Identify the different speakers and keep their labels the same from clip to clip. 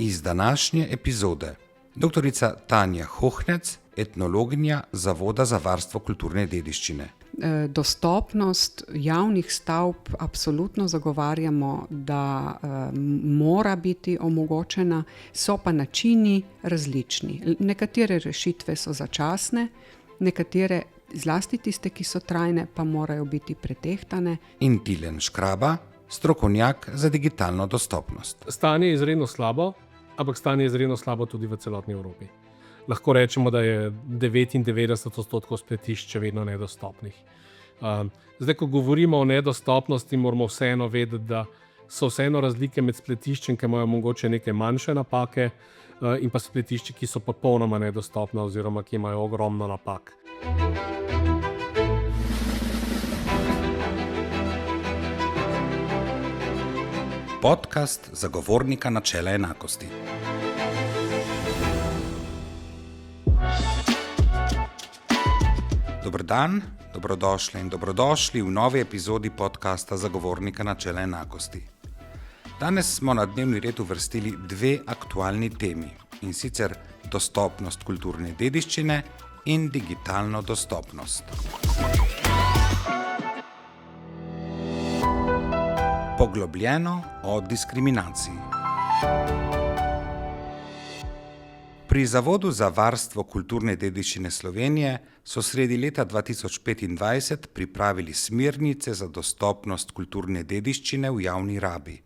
Speaker 1: Iz današnje epizode doktorica Tanja Hohnec, etnologinja Zavoda za varstvo kulturne dediščine.
Speaker 2: Dostopnost javnih stavb absolutno zagovarjamo, da mora biti omogočena, so pa načini različni. Nekatere rešitve so začasne, nekatere, zlasti tiste, ki so trajne, pa morajo biti pretehtane.
Speaker 1: In Tilen Škraba, strokovnjak za digitalno dostopnost.
Speaker 3: Stanje je izredno slabo, ampak stanje je izredno slabo tudi v celotni Evropi. Lahko rečemo, da je 99% spletišč še vedno nedostopnih. Zdaj, ko govorimo o nedostopnosti, moramo vseeno vedeti, da so vseeno razlike med spletiščem, ki imajo mogoče neke manjše napake, in pa spletišči, ki so popolnoma nedostopna oziroma ki imajo ogromno napak.
Speaker 1: Podcast zagovornika načela enakosti. Dober dan, dobrodošli in dobrodošli v novi epizodi podcasta zagovornika načela enakosti. Danes smo na dnevni red uvrstili dve aktualni temi, in sicer dostopnost kulturne dediščine in digitalno dostopnost. Poglobljeno o diskriminaciji. Pri Zavodu za varstvo kulturne dediščine Slovenije so sredi leta 2025 pripravili smernice za dostopnost kulturne dediščine v javni rabi.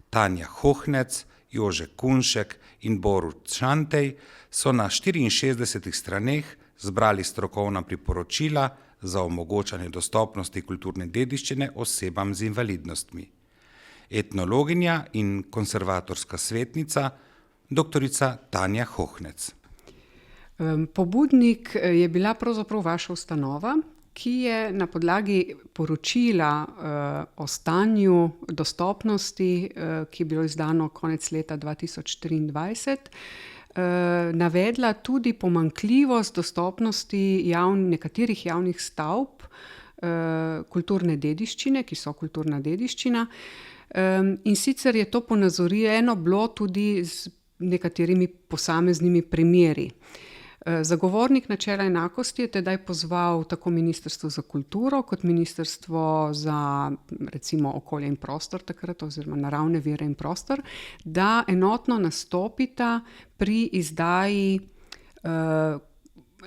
Speaker 1: Tanja Hohnec, Jože Kunšek in Borut Šantej so na 64 straneh zbrali strokovna priporočila za omogočanje dostopnosti kulturne dediščine osebam z invalidnostmi. Etnologinja in konservatorska svetnica doktorica Tanja Hohnec.
Speaker 2: Pobudnik je bila pravzaprav vaša ustanova, ki je na podlagi poročila o stanju dostopnosti, ki je bilo izdano konec leta 2023, navedla tudi pomanjkljivost dostopnosti nekaterih javnih stavb kulturne dediščine, ki so kulturna dediščina. In sicer je to ponazorjeno bilo tudi z nekaterimi posameznimi primeri. Zagovornik načela enakosti je tedaj pozval tako Ministrstvo za kulturo kot Ministrstvo za recimo okolje in prostor takrat, oziroma naravne vire in prostor, da enotno nastopita pri izdaji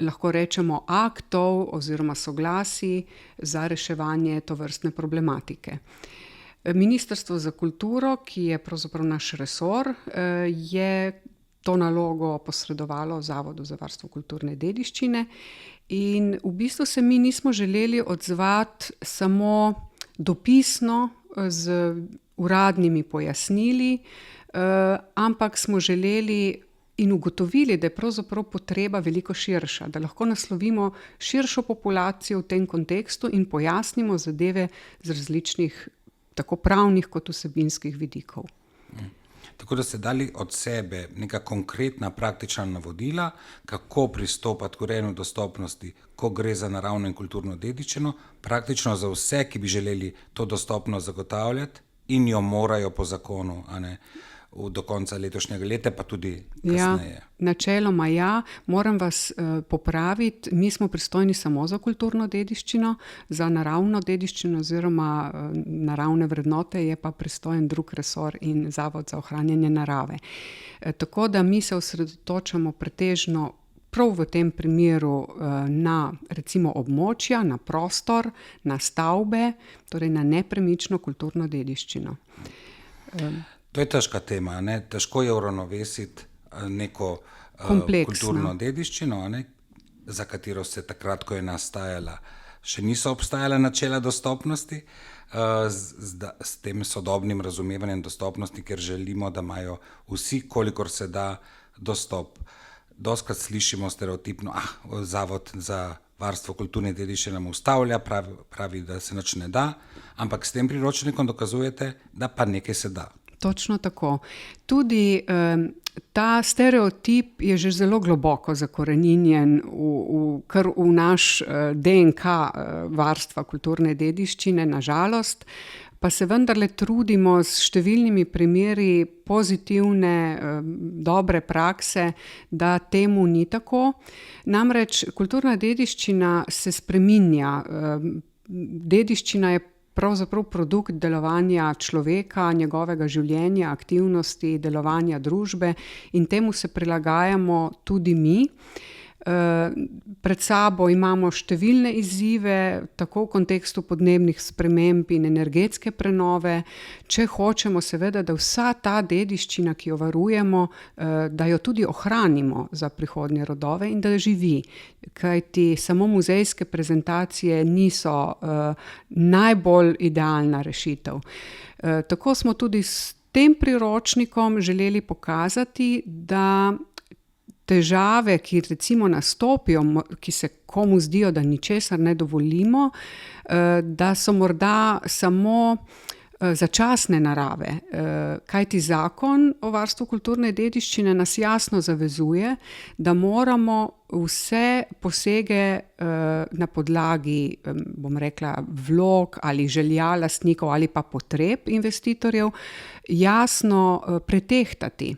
Speaker 2: lahko rečemo aktov oziroma soglasij za reševanje tovrstne problematike. Ministrstvo za kulturo, ki je pravzaprav naš resor, je to nalogo posredovalo Zavodu za varstvo kulturne dediščine in v bistvu se mi nismo želeli odzvati samo dopisno z uradnimi pojasnili, ampak smo želeli in ugotovili, da je pravzaprav potreba veliko širša, da lahko naslovimo širšo populacijo v tem kontekstu in pojasnimo zadeve z različnih tako pravnih kot vsebinskih vidikov.
Speaker 1: Tako da ste dali od sebe neka konkretna praktična navodila, kako pristopati k urejanju dostopnosti, ko gre za naravno in kulturno dediščino, praktično za vse, ki bi želeli to dostopnost zagotavljati in jo morajo po zakonu, a ne, do konca letošnjega leta, pa tudi kasneje.
Speaker 2: Ja, načeloma ja. Moram vas popraviti, mi smo pristojni samo za kulturno dediščino, za naravno dediščino oziroma naravne vrednote je pa pristojen drug resor in Zavod za ohranjanje narave. Tako da mi se osredotočamo pretežno prav v tem primeru na recimo območja, na prostor, na stavbe, torej na nepremično kulturno dediščino.
Speaker 1: To je težka tema, ne? Težko je uravnovesiti neko kulturno dediščino, ne? Za katero se takrat, ko je nastajala, še niso obstajala načela dostopnosti, s tem sodobnim razumevanjem dostopnosti, ker želimo, da imajo vsi, kolikor se da, dostop. Dostikrat slišimo stereotipno, Zavod za varstvo kulturne dediščine nam ustavlja, pravi, da se nič ne da, ampak s tem priročnikom dokazujete, da pa nekaj se da.
Speaker 2: Točno tako. Tudi ta stereotip je že zelo globoko zakoreninjen kar v naš DNK varstva kulturne dediščine, na žalost. pa se vendarle trudimo s številnimi primeri pozitivne, dobre prakse, da temu ni tako. Namreč kulturna dediščina se spreminja. Dediščina je pravzaprav produkt delovanja človeka, njegovega življenja, aktivnosti, delovanja družbe in temu se prilagajamo tudi mi. Pred sabo imamo številne izzive, tako v kontekstu podnebnih sprememb in energetske prenove. Če hočemo seveda, da vsa ta dediščina, ki jo varujemo, da jo tudi ohranimo za prihodnje rodove in da živi. Kajti samo muzejske prezentacije niso najbolj idealna rešitev. Tako smo tudi s tem priročnikom želeli pokazati, da težave, ki recimo nastopijo, ki se komu zdijo, da ničesar ne dovolimo, da so morda samo začasne narave. Kajti zakon o varstvu kulturne dediščine nas jasno zavezuje, da moramo vse posege na podlagi, bom rekla, vlog ali želja lastnikov ali pa potreb investitorjev jasno pretehtati.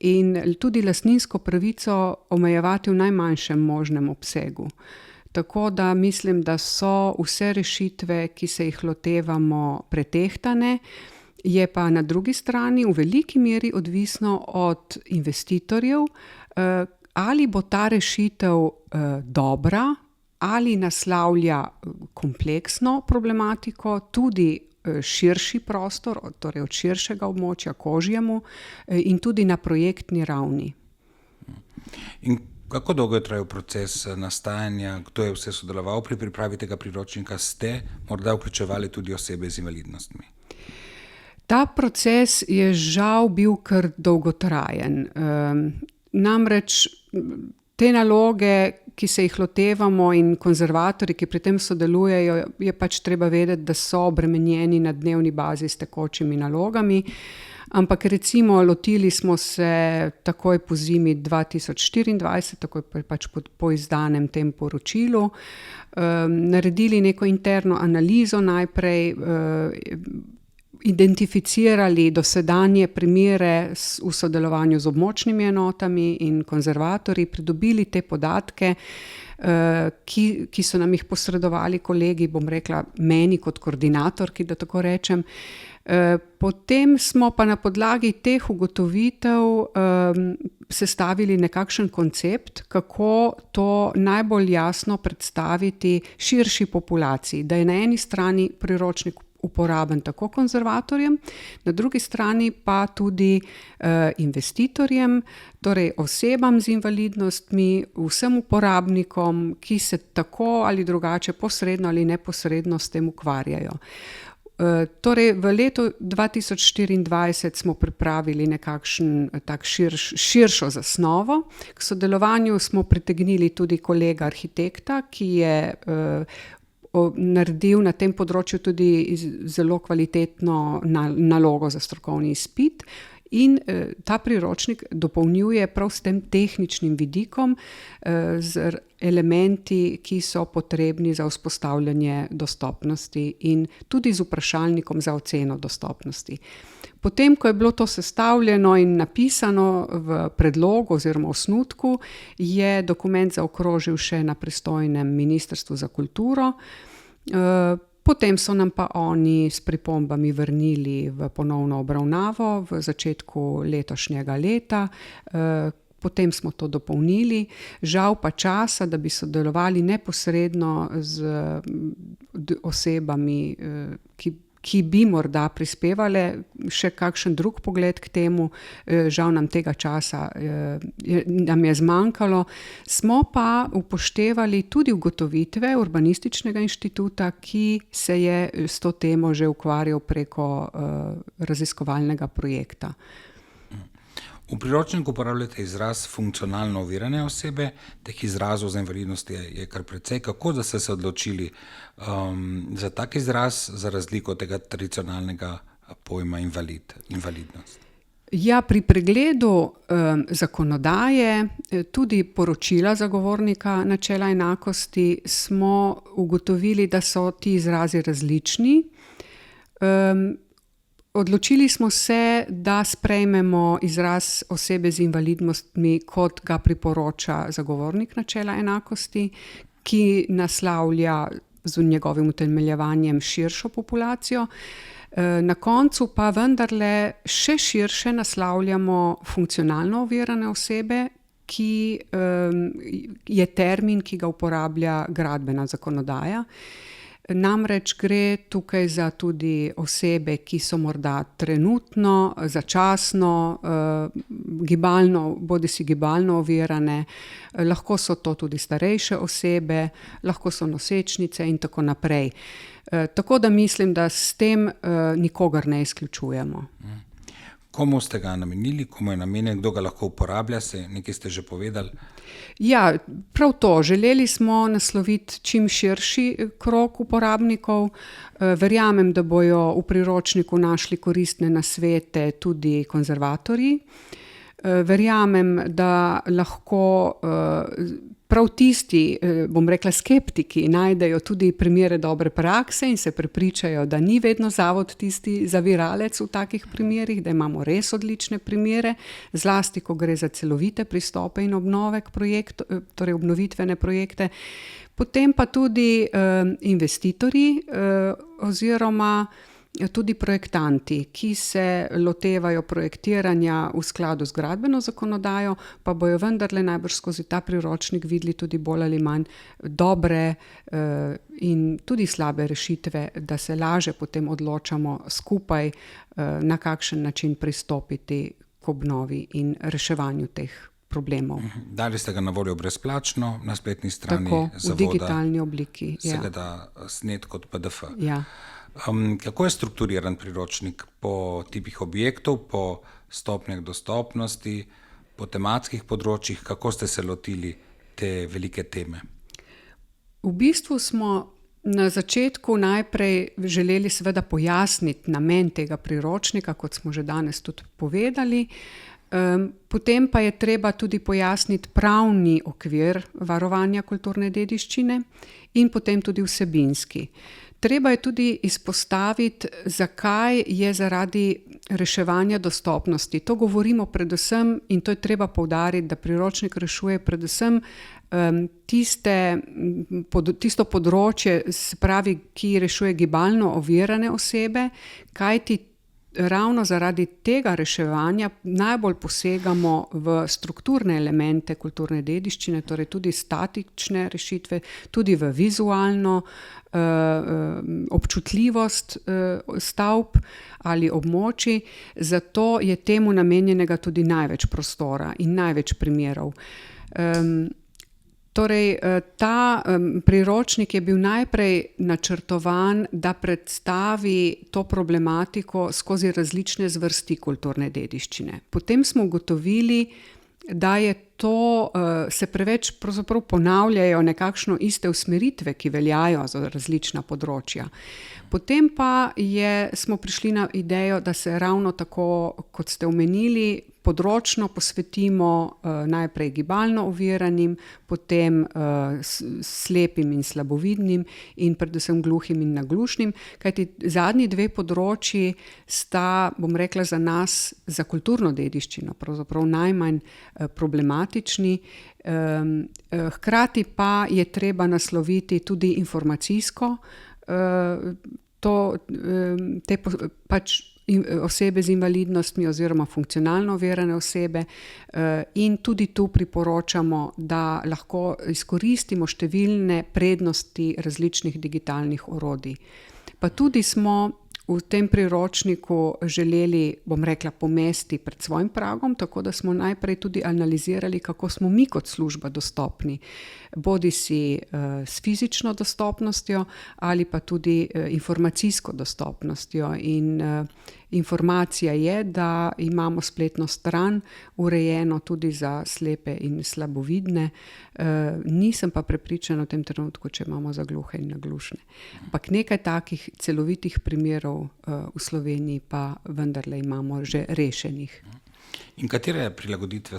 Speaker 2: In tudi lastninsko pravico omejevati v najmanjšem možnem obsegu. Tako da mislim, da so vse rešitve, ki se jih lotevamo, pretehtane, je pa na drugi strani v veliki meri odvisno od investitorjev, ali bo ta rešitev dobra, ali naslavlja kompleksno problematiko, tudi širši prostor, torej od širšega območja k ožjemu in tudi na projektni ravni.
Speaker 1: In kako dolgo je trajal proces nastajanja, kdo je vse sodeloval pri pripravi tega priročnika, ste morda vključevali tudi osebe z invalidnostmi?
Speaker 2: Ta proces je žal bil kar dolgotrajen. Namreč te naloge, ki se jih lotevamo in konzervatorji, ki pri tem sodelujejo, je pač treba vedeti, da so obremenjeni na dnevni bazi s tekočimi nalogami. Ampak recimo lotili smo se takoj po zimi 2024, takoj pač po izdanem tem poročilu, naredili neko interno analizo najprej, identificirali dosedanje primere v sodelovanju z območnimi enotami in konzervatorji, pridobili te podatke, ki so nam jih posredovali kolegi, bom rekla, meni kot koordinatorki, da tako rečem. Potem smo pa na podlagi teh ugotovitev sestavili nekakšen koncept, kako to najbolj jasno predstaviti širši populaciji, da je na eni strani priročnik uporaben tako konzervatorjem, na drugi strani pa tudi investitorjem, torej osebam z invalidnostmi, vsem uporabnikom, ki se tako ali drugače posredno ali neposredno s tem ukvarjajo. Torej v letu 2024 smo pripravili nekakšen tak širšo zasnovo. K sodelovanju smo pritegnili tudi kolega arhitekta, ki je naredil na tem področju tudi zelo kvalitetno nalogo za strokovni izpit. In ta priročnik dopolnjuje prav s tem tehničnim vidikom, z elementi, ki so potrebni za vzpostavljanje dostopnosti in tudi z vprašalnikom za oceno dostopnosti. Potem, ko je bilo to sestavljeno in napisano v predlogu oziroma osnutku, je dokument zaokrožil še na pristojnem Ministrstvu za kulturo. Potem so nam pa oni s pripombami vrnili v ponovno obravnavo v začetku letošnjega leta. Potem smo to dopolnili. Žal pa časa, da bi sodelovali neposredno z osebami, ki bi morda prispevale še kakšen drug pogled k temu, žal nam tega časa nam je zmanjkalo. Smo pa upoštevali tudi ugotovitve Urbanističnega inštituta, ki se je s to temo že ukvarjal preko raziskovalnega projekta.
Speaker 1: V priročniku uporabljate izraz funkcionalno ovirane osebe, teh izrazov za invalidnost je kar precej. Kako da ste se odločili za tak izraz, za razliko od tega tradicionalnega pojma invalidnost?
Speaker 2: Ja, pri pregledu zakonodaje, tudi poročila zagovornika načela enakosti, smo ugotovili, da so ti izrazi različni. Odločili smo se, da sprejmemo izraz osebe z invalidnostmi, kot ga priporoča zagovornik načela enakosti, ki naslavlja z njegovim utemeljevanjem širšo populacijo. Na koncu pa vendarle še širše naslavljamo funkcionalno ovirane osebe, ki je termin, ki ga uporablja gradbena zakonodaja. Namreč gre tukaj za tudi osebe, ki so morda trenutno, začasno, bodisi gibalno ovirane, lahko so to tudi starejše osebe, lahko so nosečnice in tako naprej. Tako da mislim, da s tem nikogar ne izključujemo.
Speaker 1: Komu ste ga namenili, komu je namenjen, kdo ga lahko uporablja, nekaj ste že povedali?
Speaker 2: Ja, prav to. Želeli smo nasloviti čim širši krog uporabnikov. Verjamem, da bojo v priročniku našli koristne nasvete tudi konzervatorji. Verjamem, da lahko prav tisti, bom rekla skeptiki, najdejo tudi primere dobre prakse in se prepričajo, da ni vedno zavod tisti zaviralec v takih primerih, da imamo res odlične primere, zlasti ko gre za celovite pristope in obnove k projektu, torej obnovitvene projekte. Potem pa tudi investitorji oziroma tudi projektanti, ki se lotevajo projektiranja v skladu z gradbeno zakonodajo, pa bojo vendarle najbrž skozi ta priročnik videli tudi bolj ali manj dobre in tudi slabe rešitve, da se lažje potem odločamo skupaj, na kakšen način pristopiti k obnovi in reševanju teh problemov.
Speaker 1: Dali ste ga na voljo brezplačno na spletni strani
Speaker 2: Tako,
Speaker 1: zavoda.
Speaker 2: v digitalni obliki.
Speaker 1: Se ga da snet kot PDF.
Speaker 2: Ja.
Speaker 1: Kako je strukturiran priročnik? Po tipih objektov, po stopnjah dostopnosti, po tematskih področjih? Kako ste se lotili te velike teme?
Speaker 2: V bistvu smo na začetku najprej želeli seveda pojasniti namen tega priročnika, kot smo že danes tudi povedali. Potem pa je treba tudi pojasniti pravni okvir varovanja kulturne dediščine in potem tudi vsebinski. Treba je tudi izpostaviti, zakaj je zaradi reševanja dostopnosti. To govorimo predvsem, in to je treba poudariti, da priročnik rešuje predvsem tisto področje, se pravi, ki rešuje gibalno ovirane osebe, kajti ravno zaradi tega reševanja najbolj posegamo v strukturne elemente kulturne dediščine, torej tudi statične rešitve, tudi v vizualno občutljivost stavb ali območij, zato je temu namenjenega tudi največ prostora in največ primerov. Torej, ta priročnik je bil najprej načrtovan, da predstavi to problematiko skozi različne zvrsti kulturne dediščine. Potem smo ugotovili, da je to, se preveč pravzaprav ponavljajo nekakšno iste usmeritve, ki veljajo za različna področja. Potem pa smo prišli na idejo, da se ravno tako, kot ste omenili, področno posvetimo najprej gibalno oviranim, potem slepim in slabovidnim in predvsem gluhim in naglušnim, kajti zadnji dve področji sta, bom rekla, za nas, za kulturno dediščino pravzaprav najmanj problematični. Hkrati pa je treba nasloviti tudi informacijsko te pač osebe z invalidnostmi oziroma funkcionalno ovirane osebe, in tudi tu priporočamo, da lahko izkoristimo številne prednosti različnih digitalnih orodij. Pa tudi smo v tem priročniku želeli, bom rekla, pomesti pred svojim pragom, tako da smo najprej tudi analizirali, kako smo mi kot služba dostopni, bodisi s fizično dostopnostjo ali pa tudi informacijsko dostopnostjo. In informacija je, da imamo spletno stran urejeno tudi za slepe in slabovidne, nisem pa prepričana v tem trenutku, če imamo za gluhe in naglušne. Ampak nekaj takih celovitih primerov v Sloveniji pa vendarle imamo že rešenih.
Speaker 1: In katere prilagoditve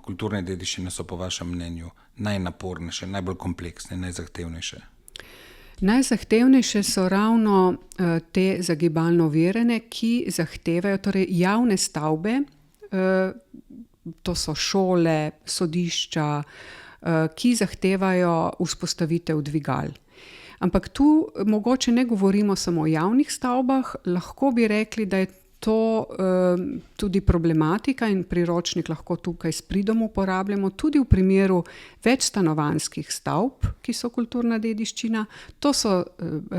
Speaker 1: kulturne dediščine so po vašem mnenju najnapornejše, najbolj kompleksne, najzahtevnejše?
Speaker 2: Najzahtevnejše so ravno te za gibalno ovirane, ki zahtevajo torej javne stavbe, to so šole, sodišča, ki zahtevajo vzpostavitev dvigal. Ampak tu mogoče ne govorimo samo o javnih stavbah, lahko bi rekli, da je to tudi problematika in priročnik lahko tukaj s pridom uporabljamo tudi v primeru večstanovanjskih stavb, ki so kulturna dediščina. To so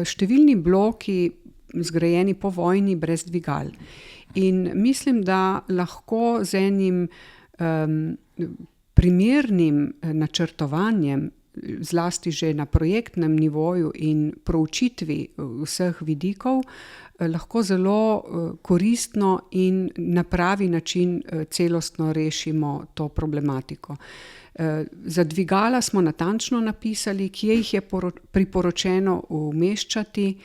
Speaker 2: številni bloki zgrajeni po vojni brez dvigal. In mislim, da lahko z enim primernim načrtovanjem, zlasti že na projektnem nivoju in proučitvi vseh vidikov, lahko zelo koristno in na pravi način celostno rešimo to problematiko. Za dvigala smo natančno napisali, kje jih je priporočeno umeščati,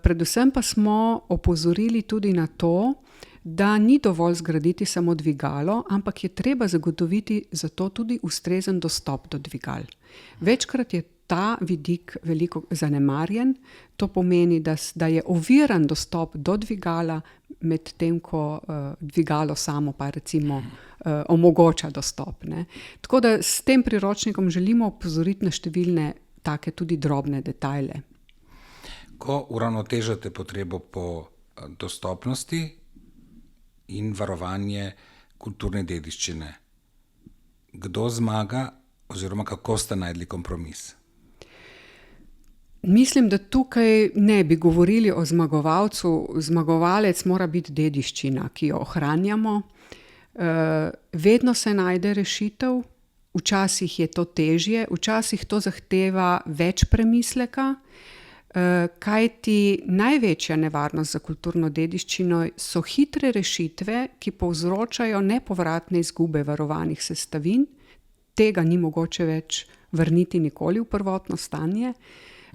Speaker 2: predvsem pa smo opozorili tudi na to, da ni dovolj zgraditi samo dvigalo, ampak je treba zagotoviti za to tudi ustrezen dostop do dvigal. Večkrat je ta vidik veliko zanemarjen, to pomeni, da je oviran dostop do dvigala, medtem ko dvigalo samo pa recimo omogoča dostop, ne. Tako da s tem priročnikom želimo opozoriti na številne take tudi drobne detajle.
Speaker 1: Ko uravnotežite potrebo po dostopnosti in varovanje kulturne dediščine, kdo zmaga oziroma kako ste našli kompromis?
Speaker 2: Mislim, da tukaj ne bi govorili o zmagovalcu. Zmagovalec mora biti dediščina, ki jo ohranjamo. Vedno se najde rešitev, včasih je to težje, včasih to zahteva več premisleka, kajti največja nevarnost za kulturno dediščino so hitre rešitve, ki povzročajo nepovratne izgube varovanih sestavin. Tega ni mogoče več vrniti nikoli v prvotno stanje.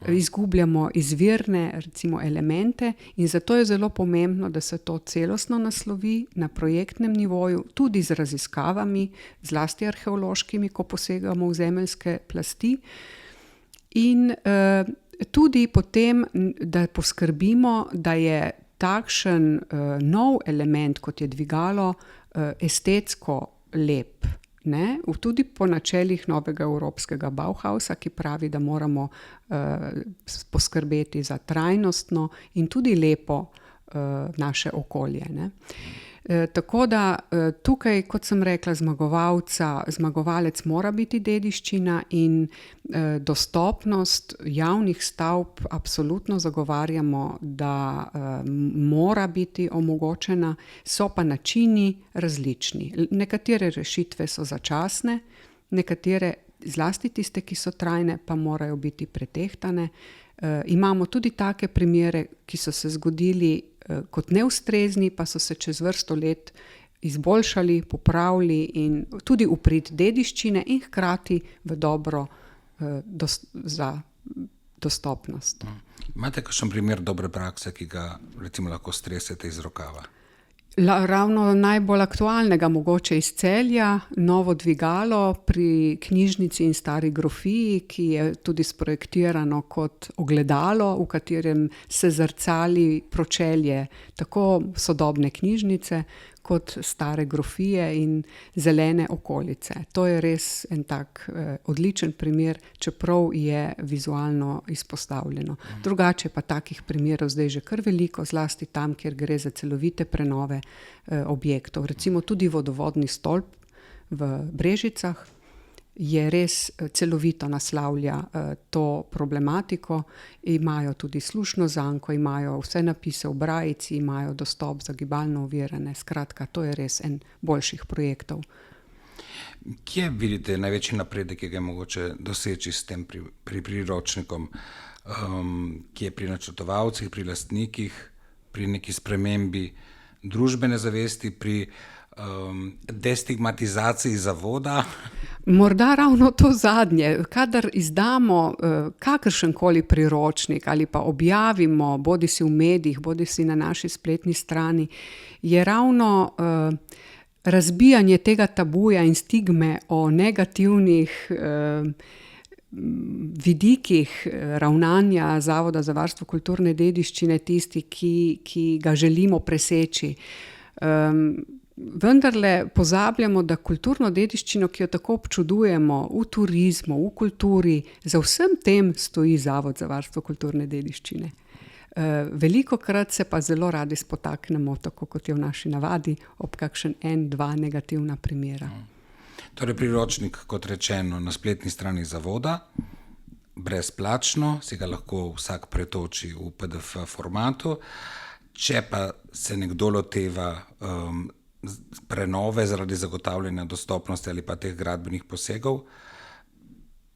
Speaker 2: Izgubljamo izvirne, recimo, elemente in zato je zelo pomembno, da se to celostno naslovi na projektnem nivoju, tudi z raziskavami, zlasti arheološkimi, ko posegamo v zemeljske plasti. In tudi potem, da poskrbimo, da je takšen nov element, kot je dvigalo, estetsko lep. Ne? Tudi po načelih novega evropskega Bauhausa, ki pravi, da moramo poskrbeti za trajnostno in tudi lepo naše okolje. Ne? Tako da tukaj, kot sem rekla, zmagovalec mora biti dediščina in dostopnost javnih stavb absolutno zagovarjamo, da mora biti omogočena, so pa načini različni. Nekatere rešitve so začasne, nekatere, zlasti tiste, ki so trajne, pa morajo biti pretehtane. Imamo tudi take primere, ki so se zgodili kot neustrezni, pa so se čez vrsto let izboljšali, popravili in tudi v prid dediščine in hkrati v dobro za dostopnost.
Speaker 1: Imate kakšen primer dobre prakse, ki ga recimo lahko stresete iz rokava?
Speaker 2: Ravno najbolj aktualnega mogoče iz Celja, novo dvigalo pri knjižnici in stari grofiji, ki je tudi sprojektirano kot ogledalo, v katerem se zrcali pročelje tako sodobne knjižnice kot stare grofije in zelene okolice. To je res en tak odličen primer, čeprav je vizualno izpostavljeno. Drugače pa takih primerov zdaj že kar veliko, zlasti tam, kjer gre za celovite prenove objektov. Recimo tudi vodovodni stolp v Brežicah je res celovito naslavlja to problematiko, imajo tudi slušno zanko, imajo vse napise v brajici, imajo dostop za gibalno ovirane, skratka, to je res en boljših projektov.
Speaker 1: Kje vidite največji napredek, ki ga je mogoče doseči s tem pri priročnikom? Kje pri načrtovalcih, pri lastnikih, pri neki spremembi družbene zavesti, pri destigmatizaciji zavoda?
Speaker 2: Morda ravno to zadnje. Kadar izdamo kakršenkoli priročnik ali pa objavimo, bodisi v medijih, bodisi na naši spletni strani, je ravno razbijanje tega tabuja in stigme o negativnih vidikih ravnanja Zavoda za varstvo kulturne dediščine tisti, ki ga želimo preseči. Vendarle pozabljamo, da kulturno dediščino, ki jo tako občudujemo v turizmu, v kulturi, za vsem tem stoji Zavod za varstvo kulturne dediščine. Velikokrat se pa zelo radi spotaknemo, tako kot je v naši navadi, ob kakšen dva negativna primera.
Speaker 1: Torej priročnik, kot rečeno, na spletni strani zavoda, brezplačno, si ga lahko vsak pretoči v PDF formatu. Če pa se nekdo loteva prenove zaradi zagotavljanja dostopnosti ali pa teh gradbenih posegov,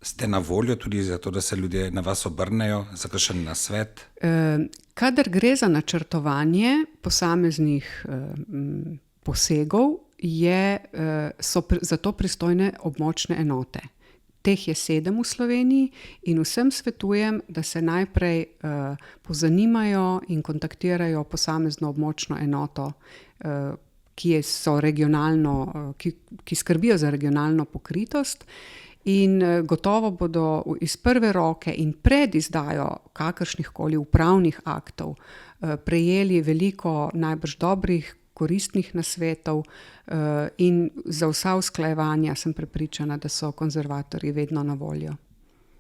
Speaker 1: ste na voljo tudi za to, da se ljudje na vas obrnejo za kakšen nasvet?
Speaker 2: Kadar gre za načrtovanje posameznih posegov, so za to pristojne območne enote. Teh je 7 v Sloveniji in vsem svetujem, da se najprej pozanimajo in kontaktirajo posamezno območno enoto, ki skrbijo za regionalno pokritost, in gotovo bodo iz prve roke in pred izdajo kakršnihkoli upravnih aktov prejeli veliko najbrž dobrih, koristnih nasvetov, in za vsa usklajevanja sem prepričana, da so konzervatorji vedno na voljo.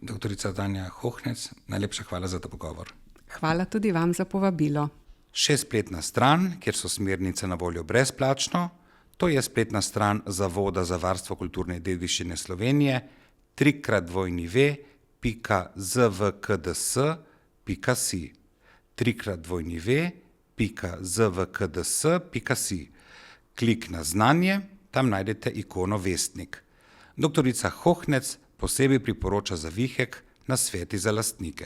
Speaker 1: Doktorica Tanja Hohnec, najlepša hvala za ta pogovor.
Speaker 2: Hvala tudi vam za povabilo.
Speaker 1: Še spletna stran, kjer so smernice na voljo brezplačno, to je spletna stran Zavoda za varstvo kulturne dediščine Slovenije www.zvkds.si www.zvkds.si. Klik na znanje, tam najdete ikono Vestnik. Doktorica Hohnec posebej priporoča zavihek Nasveti za lastnike.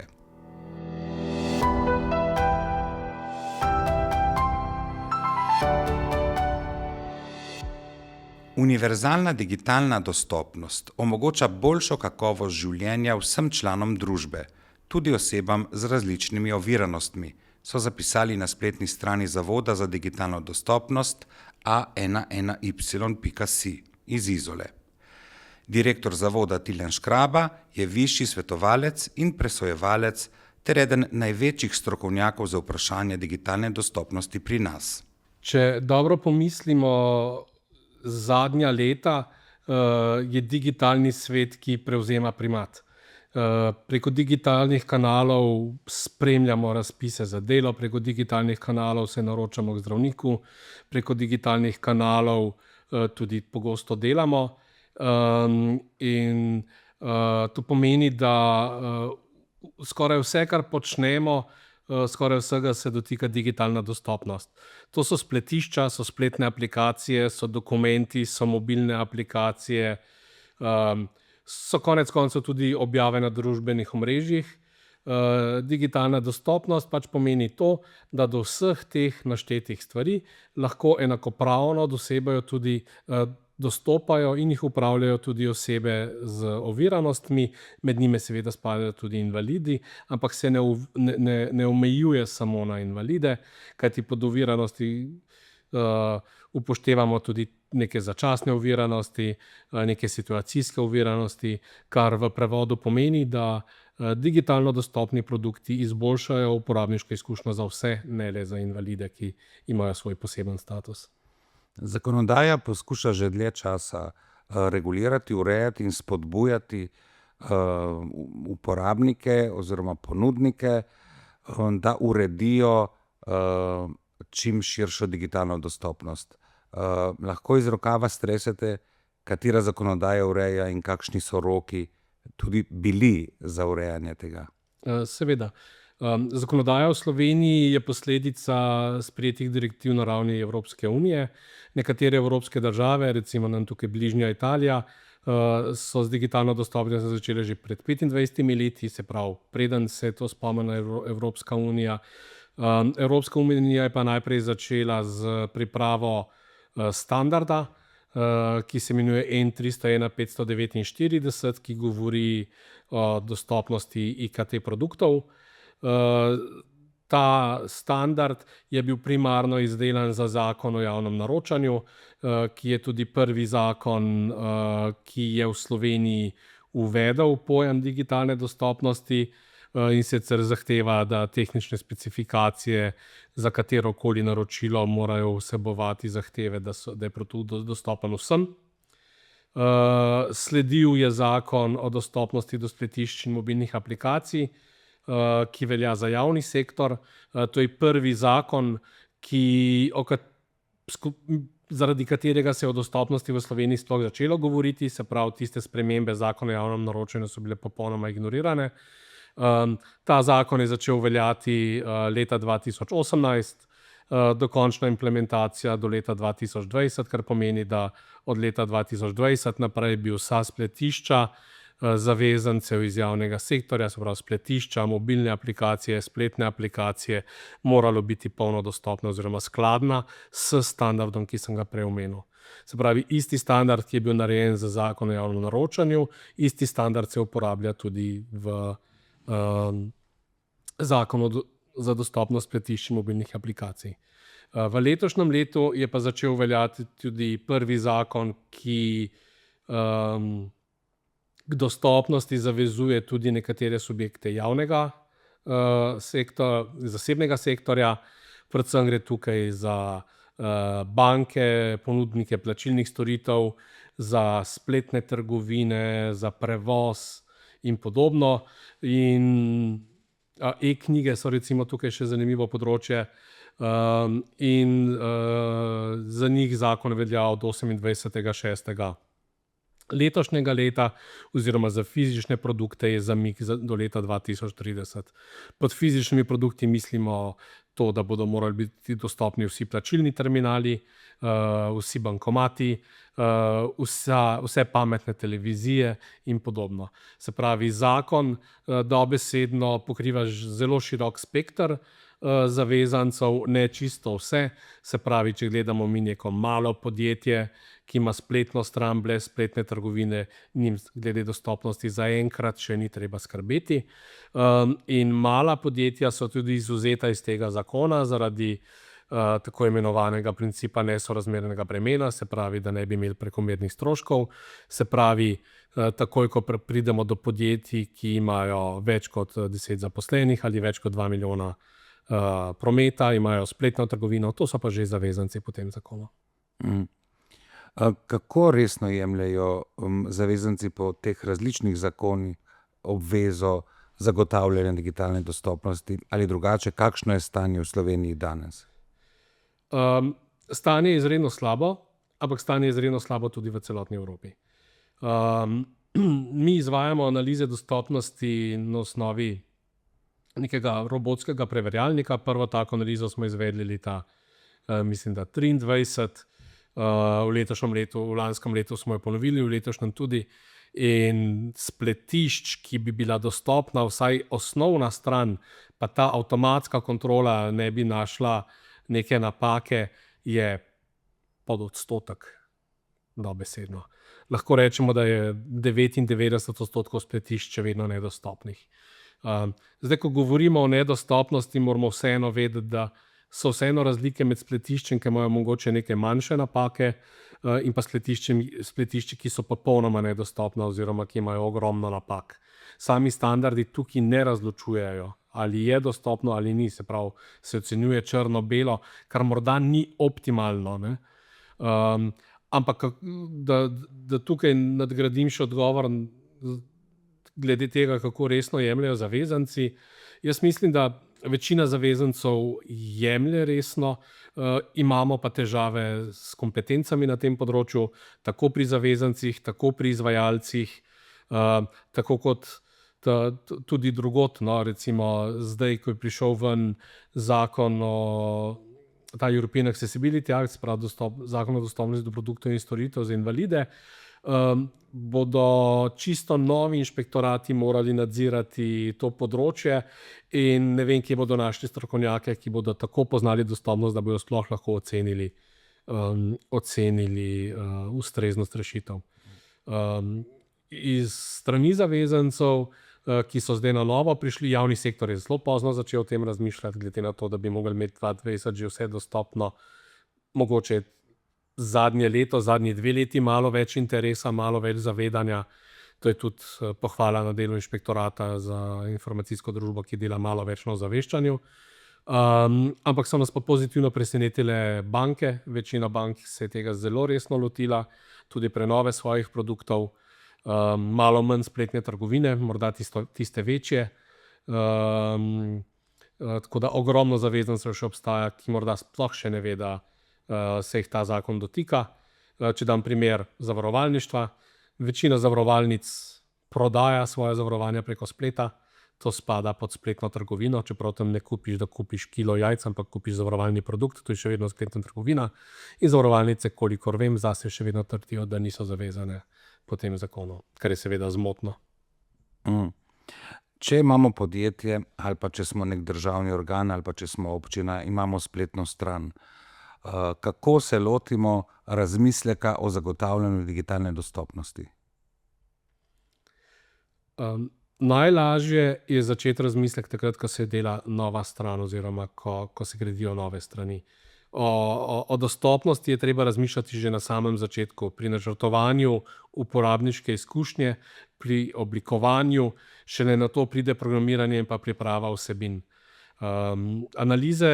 Speaker 1: Univerzalna digitalna dostopnost omogoča boljšo kakovost življenja vsem članom družbe, tudi osebam z različnimi oviranostmi, so zapisali na spletni strani Zavoda za digitalno dostopnost a11y.si iz Izole. Direktor zavoda Tilen Škraba je višji svetovalec in presojevalec ter eden največjih strokovnjakov za vprašanje digitalne dostopnosti pri nas.
Speaker 3: Če dobro pomislimo, zadnja leta je digitalni svet, ki prevzema primat. Preko digitalnih kanalov spremljamo razpise za delo, preko digitalnih kanalov se naročamo k zdravniku, preko digitalnih kanalov tudi pogosto delamo. In to pomeni, da skoraj vse, kar počnemo, skoraj vsega se dotika digitalna dostopnost. To so spletišča, so spletne aplikacije, so dokumenti, so mobilne aplikacije, so konec koncev tudi objave na družbenih omrežjih. Digitalna dostopnost pač pomeni to, da do vseh teh naštetih stvari lahko enakopravno dostopajo in jih upravljajo tudi osebe z oviranostmi, med njimi seveda spadajo tudi invalidi, ampak se ne omejuje samo na invalide, kajti pod oviranosti upoštevamo tudi neke začasne oviranosti, neke situacijske oviranosti, kar v prevodu pomeni, da digitalno dostopni produkti izboljšajo uporabniško izkušnjo za vse, ne le za invalide, ki imajo svoj poseben status.
Speaker 1: Zakonodaja poskuša že dlje časa regulirati, urejati in spodbujati uporabnike oziroma ponudnike, da uredijo čim širšo digitalno dostopnost. Lahko iz rokava stresete, katera zakonodaja ureja in kakšni so roki tudi bili za urejanje tega?
Speaker 3: Seveda. Zakonodaja v Sloveniji je posledica sprejetih direktiv na ravni Evropske unije. Nekatere evropske države, recimo nam tukaj bližnja Italija, so z digitalno dostopnostjo začele že pred 25 leti, se pravi, preden se je to spomnila Evropska unija. Evropska unija je pa najprej začela z pripravo standarda, ki se imenuje N301-549, ki govori o dostopnosti IKT produktov. Ta standard je bil primarno izdelan za zakon o javnem naročanju, ki je tudi prvi zakon, ki je v Sloveniji uvedel pojem digitalne dostopnosti in sicer zahteva, da tehnične specifikacije za katerokoli naročilo morajo vsebovati zahteve, da je produkt dostopen vsem. Sledil je zakon o dostopnosti do spletišč in mobilnih aplikacij, ki velja za javni sektor. To je prvi zakon, zaradi katerega se je o dostopnosti v Sloveniji sploh začelo govoriti, se pravi, tiste spremembe zakona o javnem naročanju so bile popolnoma ignorirane. Ta zakon je začel veljati leta 2018, dokončna implementacija do leta 2020, kar pomeni, da od leta 2020 naprej bi vsa spletišča zavezancev iz javnega sektorja, se pravi spletišča, mobilne aplikacije, spletne aplikacije, moralo biti polno dostopna oziroma skladna s standardom, ki sem ga prej omenil. Se pravi, isti standard, ki je bil narejen za zakon o javnem naročanju, isti standard se uporablja tudi v zakonu za dostopnost spletišč in mobilnih aplikacij. V letošnjem letu je pa začel veljati tudi prvi zakon, ki k dostopnosti zavezuje tudi nekatere subjekte javnega sektorja, zasebnega sektorja. Predvsem gre tukaj za banke, ponudnike plačilnih storitev, za spletne trgovine, za prevoz in podobno. In e-knjige so recimo tukaj še zanimivo področje. In za njih zakon velja od 28.6. letošnjega leta, oziroma za fizične produkte je zamik do leta 2030. Pod fizičnimi produkti mislimo to, da bodo morali biti dostopni vsi plačilni terminali, vsi bankomati, vse pametne televizije in podobno. Se pravi, zakon dobesedno pokriva zelo širok spekter zavezancev, ne čisto vse. Se pravi, če gledamo mi neko malo podjetje, ki ima spletno stran brez spletne trgovine, njim glede dostopnosti zaenkrat še ni treba skrbeti. In mala podjetja so tudi izvzeta iz tega zakona zaradi tako imenovanega principa nesorazmernega bremena, se pravi, da ne bi imeli prekomernih stroškov. Se pravi, takoj, ko pridemo do podjetij, ki imajo več kot 10 zaposlenih ali več kot 2 milijona prometa, imajo spletno trgovino, to so pa že zavezanci po tem zakonu.
Speaker 1: Kako resno jemljejo zavezanci po teh različnih zakonih obvezo zagotavljanja digitalne dostopnosti ali drugače, kakšno je stanje v Sloveniji danes?
Speaker 3: Stanje je izredno slabo, ampak stanje je izredno slabo tudi v celotni Evropi. Mi izvajamo analize dostopnosti na osnovi nekega robotskega preverjalnika. Prvo tako analizo smo izvedli leta, mislim, da 23. V letošnjem letu, v lanskem letu smo jo ponovili, v letošnjem tudi. In spletišč, ki bi bila dostopna, vsaj osnovna stran, pa ta avtomatska kontrola ne bi našla neke napake, je pod odstotek, dobesedno. Lahko rečemo, da je 99% spletišč še vedno nedostopnih. Zdaj, ko govorimo o nedostopnosti, moramo vseeno vedeti, da so vseeno razlike med spletiščem, ki imajo mogoče neke manjše napake, in pa spletišči, ki so popolnoma nedostopna oziroma ki imajo ogromno napak. Sami standardi tukaj ne razločujejo, ali je dostopno ali ni, se pravi, se ocenjuje črno-belo, kar morda ni optimalno, ne? Ampak da tukaj nadgradim še odgovor glede tega, kako resno jemljejo zavezanci. Jaz mislim, da večina zavezancev jemlje resno, imamo pa težave s kompetencami na tem področju, tako pri zavezancih, tako pri izvajalcih, tako kot tudi drugod. No, recimo zdaj, ko je prišel ven zakon ta European Accessibility Act, spravi zakon o dostopnosti do produktov in storitev za invalide, bodo čisto novi inšpektorati morali nadzirati to področje in ne vem, kje bodo našli strokovnjake, ki bodo tako poznali dostopnost, da bodo sploh lahko ocenili ustreznost rešitev. Iz strani zavezancev, ki so zdaj na novo prišli, javni sektor je zelo pozno začel o tem razmišljati, glede na to, da bi mogli imeti 2020 že vse dostopno, mogoče zadnje leto, zadnji 2 leti malo več interesa, malo več zavedanja. To je tudi pohvala na delu inšpektorata za informacijsko družbo, ki dela malo več na ozaveščanju. Ampak so nas pa pozitivno presenetile banke. Večina bank se je tega zelo resno lotila, tudi prenove svojih produktov, malo manj spletne trgovine, morda tiste večje. Tako da ogromno zavezancev še obstaja, ki morda sploh še ne ve, da se jih ta zakon dotika. Če dam primer zavarovalništva, večina zavarovalnic prodaja svoje zavarovanja preko spleta. To spada pod spletno trgovino, čeprav tam ne kupiš, da kupiš kilo jajc, ampak kupiš zavarovalni produkt, to je še vedno spletna trgovina. In zavarovalnice, kolikor vem, zase še vedno trdijo, da niso zavezane po tem zakonu, kar je seveda zmotno.
Speaker 1: Če imamo podjetje ali pa če smo nek državni organ ali pa če smo občina, imamo spletno stran, kako se lotimo razmisleka o zagotavljanju digitalne dostopnosti?
Speaker 3: Najlažje je začeti razmislek takrat, ko se dela nova stran oziroma ko se gradijo nove strani. O dostopnosti je treba razmišljati že na samem začetku, pri načrtovanju uporabniške izkušnje, pri oblikovanju, šele na to pride programiranje in pa priprava vsebin. Analize,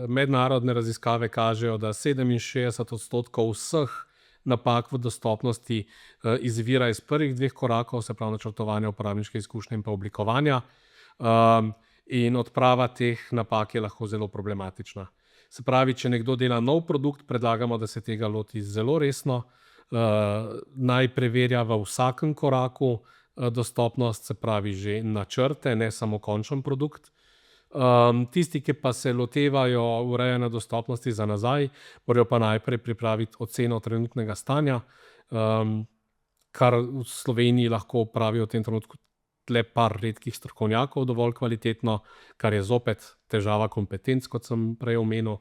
Speaker 3: mednarodne raziskave kažejo, da 67% vseh napak v dostopnosti izvira iz prvih 2 korakov, se pravi načrtovanja uporabniške izkušnje in pa oblikovanja. In odprava teh napak je lahko zelo problematična. Se pravi, če nekdo dela nov produkt, predlagamo, da se tega loti zelo resno, naj preverja v vsakem koraku dostopnost, se pravi že načrte, ne samo končen produkt. Tisti, ki pa se lotevajo urejanja dostopnosti za nazaj, morajo pa najprej pripraviti oceno trenutnega stanja, kar v Sloveniji lahko opravijo v tem trenutku le par redkih strokovnjakov dovolj kvalitetno, kar je zopet težava kompetenc, kot sem prej omenil.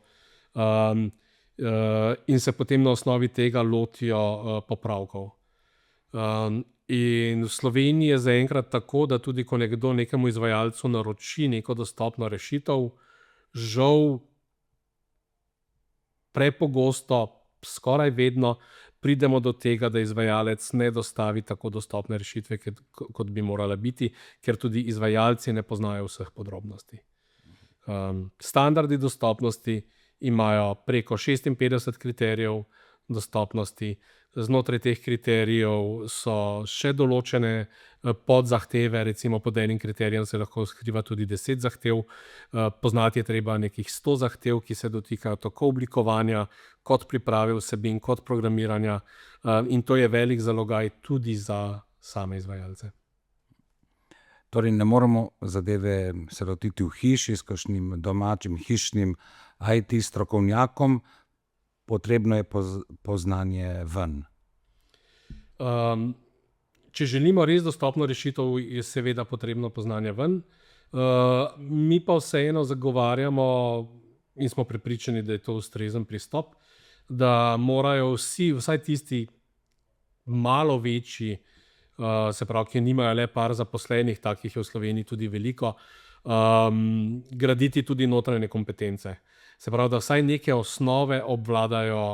Speaker 3: In se potem na osnovi tega lotijo popravkov. In v Sloveniji je zaenkrat tako, da tudi ko nekdo nekemu izvajalcu naroči neko dostopno rešitev, žal prepogosto, skoraj vedno, pridemo do tega, da izvajalec ne dostavi tako dostopne rešitve, kot bi morala biti, ker tudi izvajalci ne poznajo vseh podrobnosti. Standardi dostopnosti imajo preko 56 kriterijev dostopnosti. Znotraj teh kriterijev so še določene podzahteve, recimo pod enim kriterijem se lahko skriva tudi 10 zahtev. Poznati je treba nekih 100 zahtev, ki se dotikajo tako oblikovanja, kot priprave vsebin, kot programiranja, in to je velik zalogaj tudi za same izvajalce.
Speaker 1: Torej ne moremo zadeve se lotiti v hiši s kakšnim domačim hišnim IT strokovnjakom, potrebno je poznanje ven.
Speaker 3: Če želimo res dostopno rešitev, je seveda potrebno poznanje ven. Mi pa vseeno zagovarjamo in smo prepričani, da je to ustrezen pristop, da morajo vsi, vsaj tisti malo večji, se pravi, ki nimajo le par zaposlenih, takih je v Sloveniji tudi veliko, graditi tudi notranje kompetence. Se pravi, da vsaj neke osnove obvladajo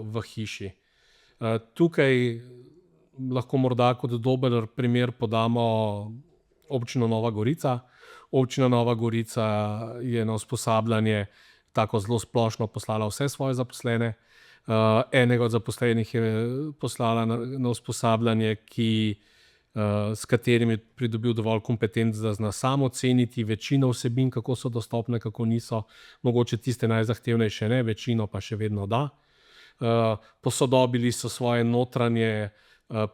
Speaker 3: v hiši. Tukaj lahko morda kot dober primer podamo občino Nova Gorica. Občina Nova Gorica je na usposabljanje tako zelo splošno poslala vse svoje zaposlene. Enega od zaposlenih je poslala na usposabljanje, s katerim je pridobil dovolj kompetenc, da zna sam oceniti večino vsebin, kako so dostopne, kako niso. Mogoče tiste najzahtevnejše ne, večino pa še vedno da. Posodobili so svoje notranje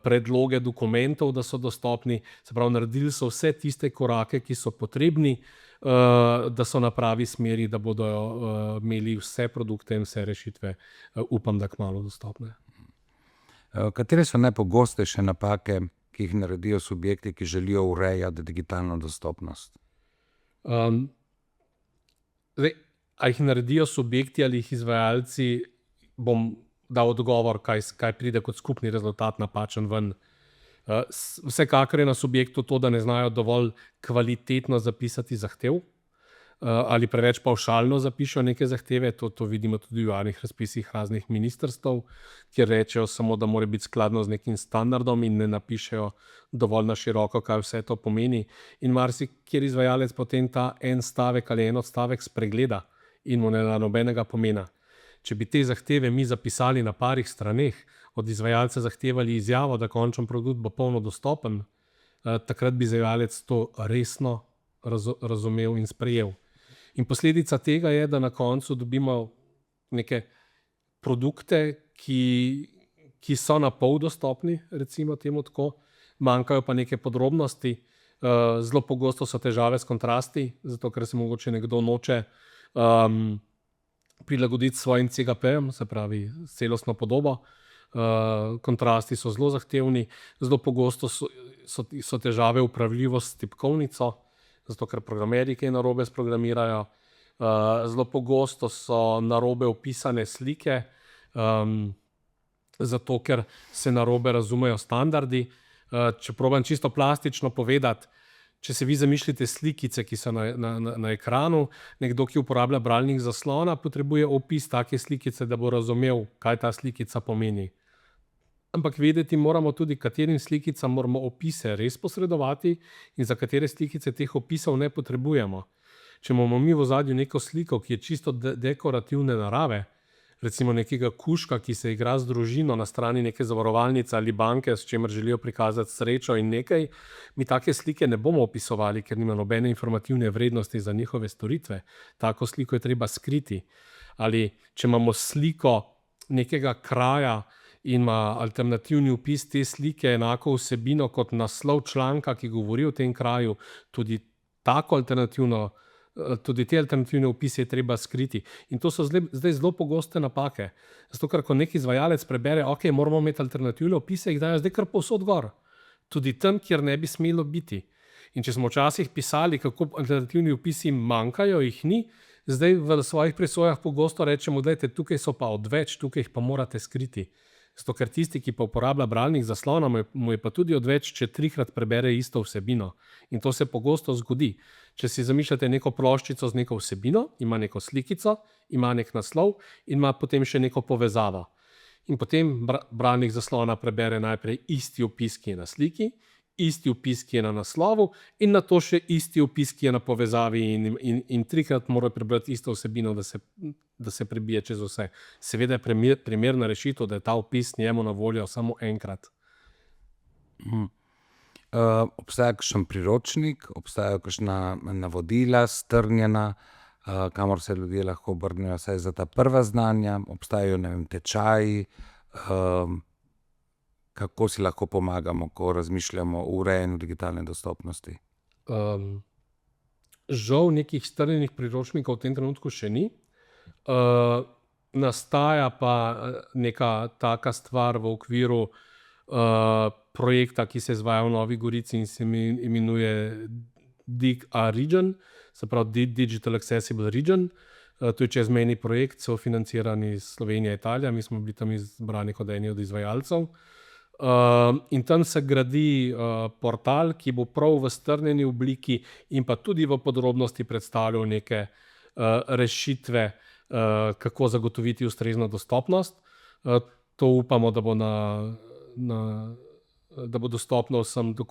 Speaker 3: predloge dokumentov, da so dostopni. Se pravi, naredili so vse tiste korake, ki so potrebni, da so na pravi smeri, da bodo imeli vse produkte in vse rešitve, upam, da kmalu dostopne.
Speaker 1: Katere so najpogostejše napake, ki jih naredijo subjekti, ki želijo urejati digitalno dostopnost?
Speaker 3: A jih naredijo subjekti ali jih izvajalci, bom dal odgovor, kaj pride kot skupni rezultat napačen ven. Vsekakor je na subjektu to, da ne znajo dovolj kvalitetno zapisati zahtev. ali preveč pavšalno zapišejo neke zahteve. To vidimo tudi v javnih razpisih raznih ministrstev, kjer rečejo samo, da mora biti skladno z nekim standardom in ne napišejo dovolj na široko, kaj vse to pomeni. In marsikjer izvajalec potem ta en stavek ali en odstavek spregleda in mu ne da nobenega pomena. Če bi te zahteve mi zapisali na parih straneh, od izvajalca zahtevali izjavo, da končen produkt bo polno dostopen, takrat bi izvajalec to resno razumel in sprejel. In posledica tega je, da na koncu dobimo neke produkte, ki so na pol dostopni, recimo temu tako, manjkajo pa neke podrobnosti. Zelo pogosto so težave s kontrasti, zato ker se mogoče nekdo noče prilagoditi svojim CGP-jem, se pravi celostno podobo. Kontrasti so zelo zahtevni, zelo pogosto so težave upravljivost s tipkovnico, zato ker programerji kaj narobe sprogramirajo. Zelo pogosto so narobe opisane slike, zato ker se narobe razumejo standardi. Če probam čisto plastično povedati, če se vi zamišljate slikice, ki so na ekranu, nekdo, ki uporablja bralnik zaslona, potrebuje opis take slikice, da bo razumel, kaj ta slikica pomeni. Ampak vedeti moramo tudi, katerim slikicam moramo opise res posredovati in za katere slikice teh opisov ne potrebujemo. Če imamo mi v ozadju neko sliko, ki je čisto dekorativne narave, recimo nekega kužka, ki se igra z družino na strani neke zavarovalnice ali banke, s čimer želijo prikazati srečo in nekaj, mi take slike ne bomo opisovali, ker nima nobene informativne vrednosti za njihove storitve. Tako sliko je treba skriti. Ali če imamo sliko nekega kraja in ima alternativni opis te slike enako vsebino kot naslov članka, ki govori o tem kraju, tudi te alternativne opise je treba skriti. In to so zdaj zelo pogoste napake. Zato, ker ko neki izvajalec prebere, ok, moramo imeti alternativne opise, jih dajo zdaj kar povsod gor. Tudi tam, kjer ne bi smelo biti. In če smo včasih pisali, kako alternativni opisi manjkajo, jih ni, zdaj v svojih presojah pogosto rečemo, gledajte, tukaj so pa odveč, tukaj jih pa morate skriti. Zato, ker tisti, ki pa uporablja bralnik zaslona, mu je pa tudi odveč, če 3-krat prebere isto vsebino. In to se pogosto zgodi. Če si zamišljate neko ploščico z neko vsebino, ima neko slikico, ima nek naslov in ima potem še neko povezavo. In potem bralnik zaslona prebere najprej isti opis, ki je na sliki, isti opis, ki je na naslovu in nato še isti opis, ki je na povezavi in 3-krat mora prebrati isto vsebino, da se prebije čez vse. Seveda je primerna rešitev, da je ta opis njemu na voljo samo enkrat.
Speaker 1: Obstaja kakšen priročnik, obstajajo kakšna navodila, strnjena, kamor se ljudje lahko obrnejo vsaj za ta prva znanja, obstajajo, ne vem, tečaji, kako si lahko pomagamo, ko razmišljamo o urejanju digitalne dostopnosti?
Speaker 3: Žal nekih strnjenih priročnikov v tem trenutku še ni. Nastaja pa neka taka stvar v okviru projekta, ki se izvaja v Novi Gorici in se imenuje DIG-A-Region, se pravi Digital Accessible Region. To je čezmejni projekt, sofinanciran iz Slovenije, Italija. Mi smo bili tam izbrani kot eni od izvajalcev. In tam se gradi portal, ki bo prav v strnjeni obliki in pa tudi v podrobnosti predstavljal neke rešitve, kako zagotoviti ustrezno dostopnost. To upamo, da bo dostopno vsem do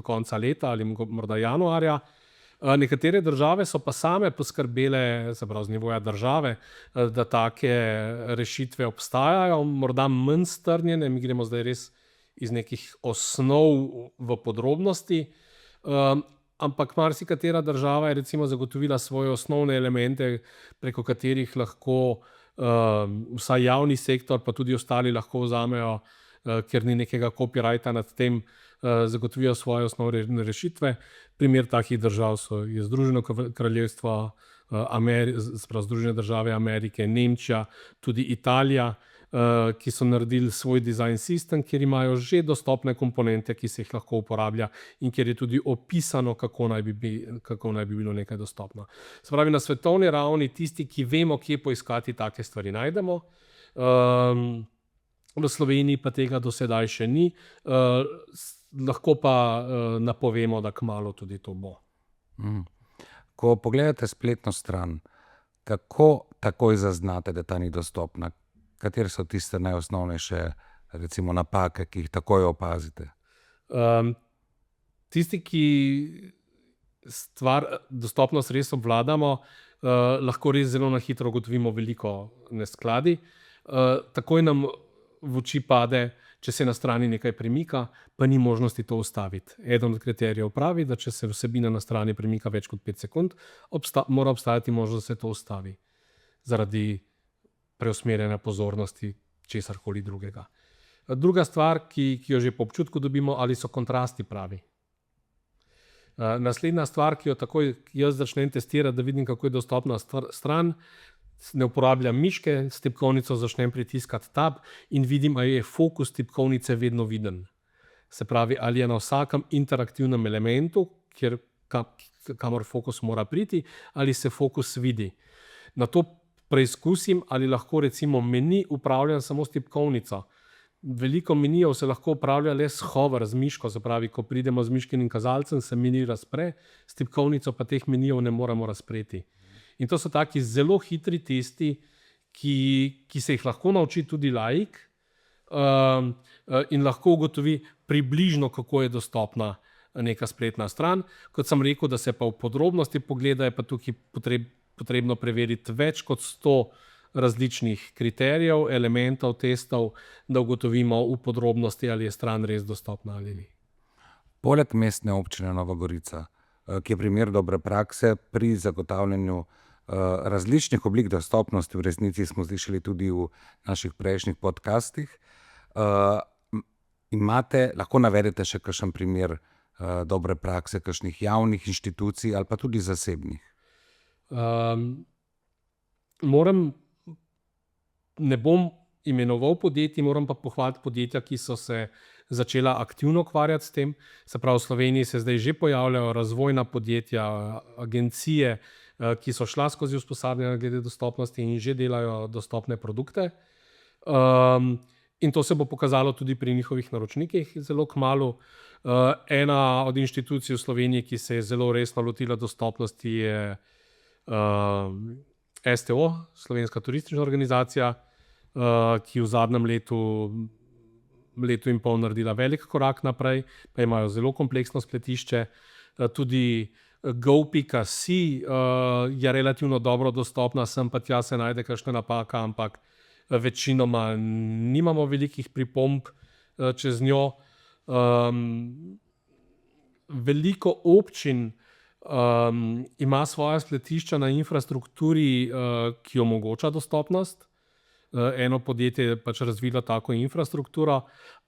Speaker 3: konca leta ali morda januarja. Nekatere države so pa same poskrbele, se pravi z nivoja države, da take rešitve obstajajo, morda manj strnjene, mi gremo zdaj res iz nekih osnov v podrobnosti, ampak marsikatera država je recimo zagotovila svoje osnovne elemente, preko katerih lahko vsaj javni sektor, pa tudi ostali lahko vzamejo, ker ni nekega copyrighta nad tem, zagotovijo svoje osnovne rešitve. Primer takih držav je Združeno kraljestvo, Združene države Amerike, Nemčija, tudi Italija, ki so naredili svoj design system, kjer imajo že dostopne komponente, ki se jih lahko uporablja in kjer je tudi opisano, kako naj bi bilo nekaj dostopno. Se pravi, na svetovni ravni tisti, ki vemo, kje poiskati take stvari, najdemo. V Sloveniji pa tega do sedaj še ni. Lahko pa napovemo, da kmalu tudi to bo.
Speaker 1: Ko pogledate spletno stran, kako takoj zaznate, da ta ni dostopna? Katere so tiste najosnovnejše, recimo, napake, ki jih takoj opazite?
Speaker 3: Tisti, ki dostopnost res obvladamo, lahko res zelo na hitro ugotovimo veliko neskladij. Takoj nam v oči pade, če se na strani nekaj premika, pa ni možnosti to ustaviti. Eden od kriterijev pravi, da če se vsebina na strani premika več kot 5 sekund, mora obstajati možnost, da se to ustavi zaradi preusmerjanja pozornosti česarkoli drugega. Druga stvar, ki jo že po občutku dobimo, ali so kontrasti pravi. Naslednja stvar, ki jo takoj jaz začnem testirati, da vidim, kako je dostopna stran, ne uporabljam miške, s tipkovnico začnem pritiskati tab in vidim, ali je fokus tipkovnice vedno viden. Se pravi, ali je na vsakem interaktivnem elementu, kamor fokus mora priti, ali se fokus vidi. Na to preizkusim, ali lahko recimo meni upravljam samo s tipkovnico. Veliko menijev se lahko upravlja le s hover, z miško, se pravi, ko pridemo z miškenim kazalcem, se meni razpre, s tipkovnico pa teh menijev ne moremo razpreti. In to so taki zelo hitri testi, ki se jih lahko nauči tudi laik in lahko ugotovi približno, kako je dostopna neka spletna stran. Kot sem rekel, da se pa v podrobnosti pogleda, je pa tukaj potrebno preveriti več kot 100 različnih kriterijev, elementov, testov, da ugotovimo v podrobnosti, ali je stran res dostopna ali ni.
Speaker 1: Poleg Mestne občine Nova Gorica, ki je primer dobre prakse pri zagotavljanju različnih oblik dostopnosti, v resnici smo slišali tudi v naših prejšnjih podcastih, lahko navedete še kakšen primer dobre prakse, kakšnih javnih inštitucij ali pa tudi zasebnih?
Speaker 3: Ne bom imenoval podjetij, moram pa pohvaliti podjetja, ki so se začela aktivno ukvarjati s tem. Se pravi, v Sloveniji se zdaj že pojavljajo razvojna podjetja, agencije, ki so šla skozi usposabljanje glede dostopnosti in že delajo dostopne produkte. In to se bo pokazalo tudi pri njihovih naročnikih zelo kmalu. Ena od inštitucij v Sloveniji, ki se je zelo resno lotila dostopnosti, je STO, Slovenska turistična organizacija, ki v zadnjem letu in pol naredila velik korak naprej, pa imajo zelo kompleksno spletišče. Tudi go.si je relativno dobro dostopna, sem pa tja se najde kakšna napaka, ampak večinoma nimamo velikih pripomb čez njo. Veliko občin ima svoja spletišča na infrastrukturi, ki omogoča dostopnost. Eno podjetje je pač razvilo tako infrastrukturo,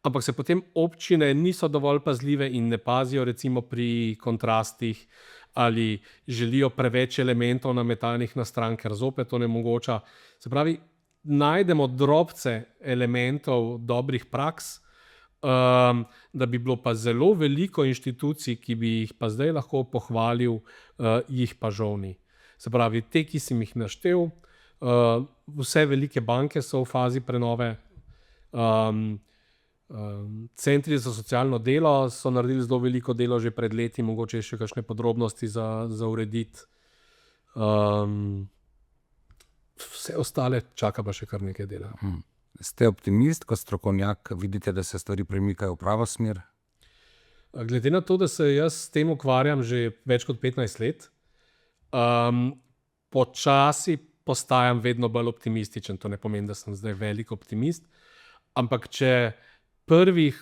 Speaker 3: ampak se potem občine niso dovolj pazljive in ne pazijo recimo pri kontrastih ali želijo preveč elementov nametanih na stran, ker zopet to ne omogoča. Se pravi, najdemo drobce elementov dobrih praks, da bi bilo pa zelo veliko inštitucij, ki bi jih pa zdaj lahko pohvalil, jih pa žal ni. Se pravi, te, ki sem jih naštel, vse velike banke so v fazi prenove, centri za socialno delo so naredili zelo veliko delo že pred leti, mogoče še kakšne podrobnosti za urediti. Vse ostale čaka pa še kar nekaj dela.
Speaker 1: Ste optimist, kot strokovnjak, vidite, da se stvari premikajo v pravo smer?
Speaker 3: Glede na to, da se jaz s tem ukvarjam že več kot 15 let, počasi postajam vedno bolj optimističen. To ne pomeni, da sem zdaj velik optimist, ampak če prvih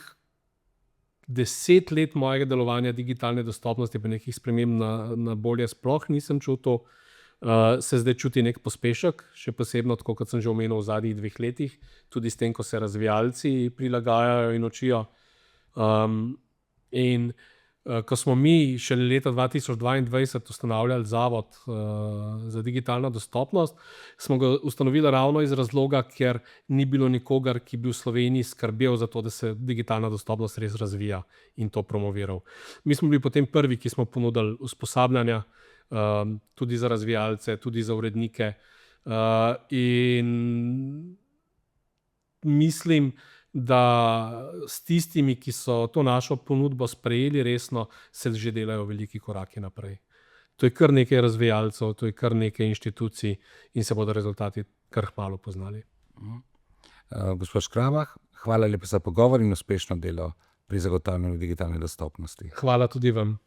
Speaker 3: 10 let mojega delovanja digitalne dostopnosti pa nekih sprememb na bolje sploh nisem čutil, se zdaj čuti nek pospešek, še posebno, tako kot sem že omenil, v zadnjih 2 letih, tudi s tem, ko se razvijalci prilagajajo in učijo. In ko smo mi šele leta 2022 ustanavljali Zavod za digitalno dostopnost, smo ga ustanovili ravno iz razloga, ker ni bilo nikogar, ki bi v Sloveniji skrbel za to, da se digitalna dostopnost res razvija in to promoviral. Mi smo bili potem prvi, ki smo ponudili usposabljanja, tudi za razvijalce, tudi za urednike, in mislim, da s tistimi, ki so to našo ponudbo sprejeli resno, se že delajo veliki koraki naprej. To je kar nekaj razvijalcev, to je kar nekaj inštitucij in se bodo rezultati kar hmalo poznali.
Speaker 1: Gospod Škrabah, hvala lepa za pogovor in uspešno delo pri zagotavljanju digitalne dostopnosti.
Speaker 3: Hvala tudi vam.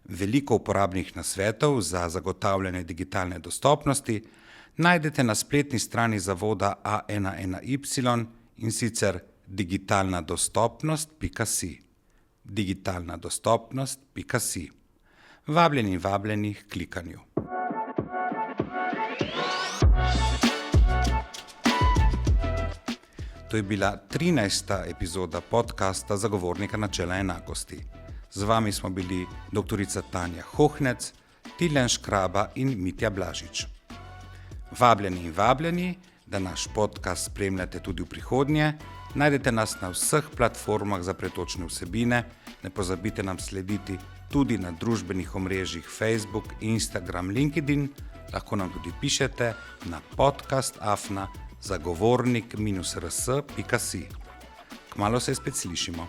Speaker 1: Veliko uporabnih nasvetov za zagotavljanje digitalne dostopnosti najdete na spletni strani zavoda A11Y in sicer digitalnadostopnost.si. digitalnadostopnost.si. Vabljeni k klikanju. To je bila 13. epizoda podcasta Zagovornika načela enakosti. Z vami smo bili doktorica Tanja Hohnec, Tiljan Škraba in Mitja Blažič. Vabljeni, da naš podcast spremljate tudi v prihodnje. Najdete nas na vseh platformah za pretočne vsebine. Ne pozabite nam slediti tudi na družbenih omrežjih Facebook, Instagram, LinkedIn. Lahko nam tudi pišete na podcast@zagovornik-rs.si. Kmalu se spet slišimo.